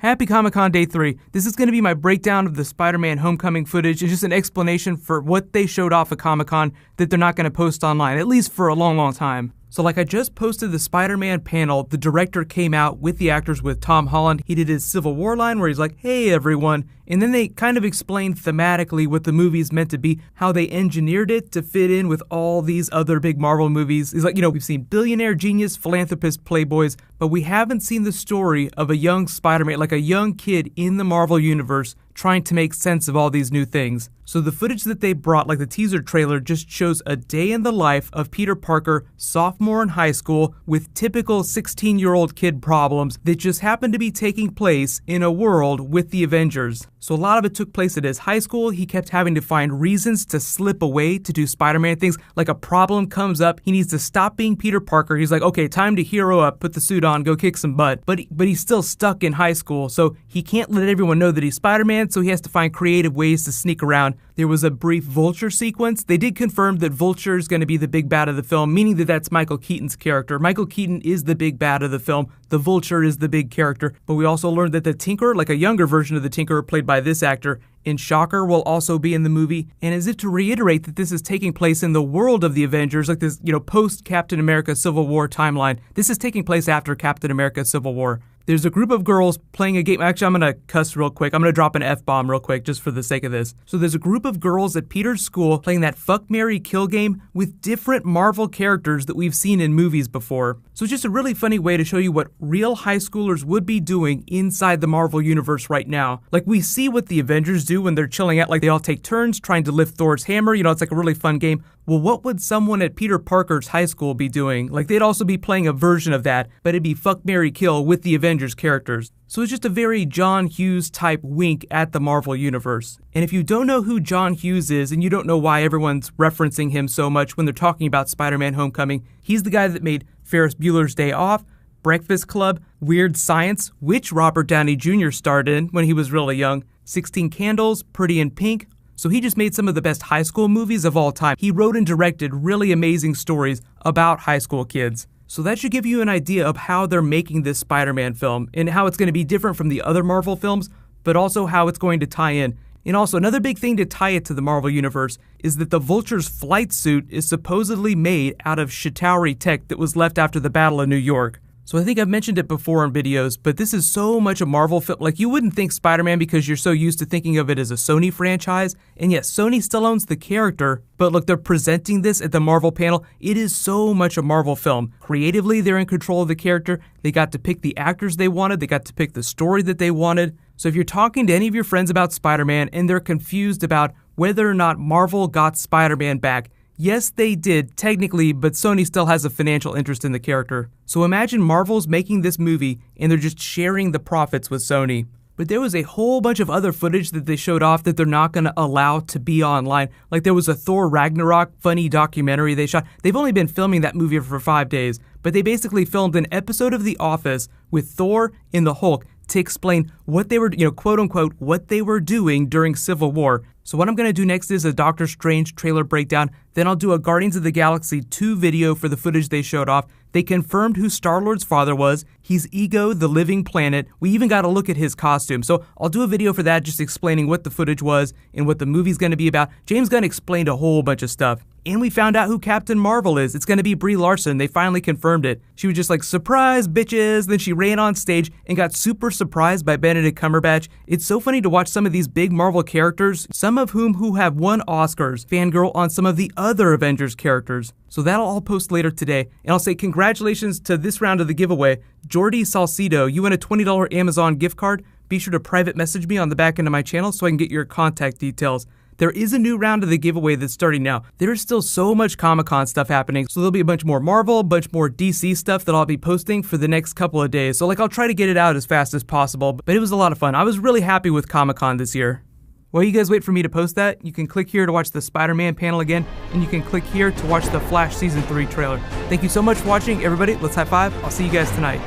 Happy Comic-Con Day 3. This is going to be my breakdown of the Spider-Man Homecoming footage and just an explanation for what they showed off at Comic-Con that they're not going to post online, at least for a long, long time. So like I just posted the Spider-Man panel, the director came out with the actors with Tom Holland. He did his Civil War line where he's like, hey everyone. And then they kind of explained thematically what the movie's meant to be, how they engineered it to fit in with all these other big Marvel movies. He's like, we've seen billionaire, genius, philanthropist, playboys, but we haven't seen the story of a young Spider-Man, like a young kid in the Marvel universe trying to make sense of all these new things. So the footage that they brought, like the teaser trailer, just shows a day in the life of Peter Parker, sophomore in high school, with typical 16-year-old kid problems that just happen to be taking place in a world with the Avengers. So a lot of it took place at his high school. He kept having to find reasons to slip away to do Spider-Man things. Like a problem comes up, he needs to stop being Peter Parker. He's like, okay, time to hero up, put the suit on, go kick some butt. But he's still stuck in high school, so he can't let everyone know that he's Spider-Man, so he has to find creative ways to sneak around. There was a brief Vulture sequence. They did confirm that Vulture is going to be the big bad of the film, meaning that that's Michael Keaton's character. Michael Keaton is the big bad of the film. The Vulture is the big character. But we also learned that the Tinker, like a younger version of the Tinker played by this actor, in Shocker, will also be in the movie. And as if to reiterate that this is taking place in the world of the Avengers, like this, post-Captain America Civil War timeline, this is taking place after Captain America Civil War. There's a group of girls playing a game. Actually, I'm going to cuss real quick. I'm going to drop an F-bomb real quick just for the sake of this. So there's a group of girls at Peter's school playing that fuck, marry, kill game with different Marvel characters that we've seen in movies before. So it's just a really funny way to show you what real high schoolers would be doing inside the Marvel universe right now. Like we see what the Avengers do when they're chilling out, like they all take turns trying to lift Thor's hammer. It's like a really fun game. Well, what would someone at Peter Parker's high school be doing? Like they'd also be playing a version of that, but it'd be fuck, marry, kill with the Avengers characters. So it's just a very John Hughes type wink at the Marvel universe. And if you don't know who John Hughes is, and you don't know why everyone's referencing him so much when they're talking about Spider-Man Homecoming, he's the guy that made Ferris Bueller's Day Off, Breakfast Club, Weird Science, which Robert Downey Jr. starred in when he was really young, 16 Candles, Pretty in Pink. So he just made some of the best high school movies of all time. He wrote and directed really amazing stories about high school kids. So that should give you an idea of how they're making this Spider-Man film and how it's going to be different from the other Marvel films, but also how it's going to tie in. And also another big thing to tie it to the Marvel Universe is that the Vulture's flight suit is supposedly made out of Chitauri tech that was left after the Battle of New York. So I think I've mentioned it before in videos, but this is so much a Marvel film. Like you wouldn't think Spider-Man because you're so used to thinking of it as a Sony franchise. And yes, Sony still owns the character, but look, they're presenting this at the Marvel panel. It is so much a Marvel film. Creatively, they're in control of the character. They got to pick the actors they wanted. They got to pick the story that they wanted. So if you're talking to any of your friends about Spider-Man and they're confused about whether or not Marvel got Spider-Man back, yes, they did, technically, but Sony still has a financial interest in the character. So imagine Marvel's making this movie and they're just sharing the profits with Sony. But there was a whole bunch of other footage that they showed off that they're not going to allow to be online. Like there was a Thor Ragnarok funny documentary they shot. They've only been filming that movie for 5 days, but they basically filmed an episode of The Office with Thor and the Hulk to explain what they were, quote unquote, what they were doing during Civil War. So what I'm going to do next is a Doctor Strange trailer breakdown. Then I'll do a Guardians of the Galaxy 2 video for the footage they showed off. They confirmed who Star-Lord's father was. He's Ego, the living planet. We even got a look at his costume. So I'll do a video for that just explaining what the footage was and what the movie's going to be about. James Gunn explained a whole bunch of stuff. And we found out who Captain Marvel is. It's going to be Brie Larson. They finally confirmed it. She was just like, surprise, bitches. Then she ran on stage and got super surprised by Benedict Cumberbatch. It's so funny to watch some of these big Marvel characters, some of whom who have won Oscars, fangirl on some of the other Avengers characters. So that'll all post later today. And I'll say congratulations to this round of the giveaway. Jordy Salcido, you win a $20 Amazon gift card. Be sure to private message me on the back end of my channel so I can get your contact details. There is a new round of the giveaway that's starting now. There's still so much Comic-Con stuff happening, so there'll be a bunch more Marvel, a bunch more DC stuff that I'll be posting for the next couple of days. So I'll try to get it out as fast as possible, but it was a lot of fun. I was really happy with Comic-Con this year. While you guys wait for me to post that, you can click here to watch the Spider-Man panel again, and you can click here to watch the Flash Season 3 trailer. Thank you so much for watching, everybody. Let's high five. I'll see you guys tonight.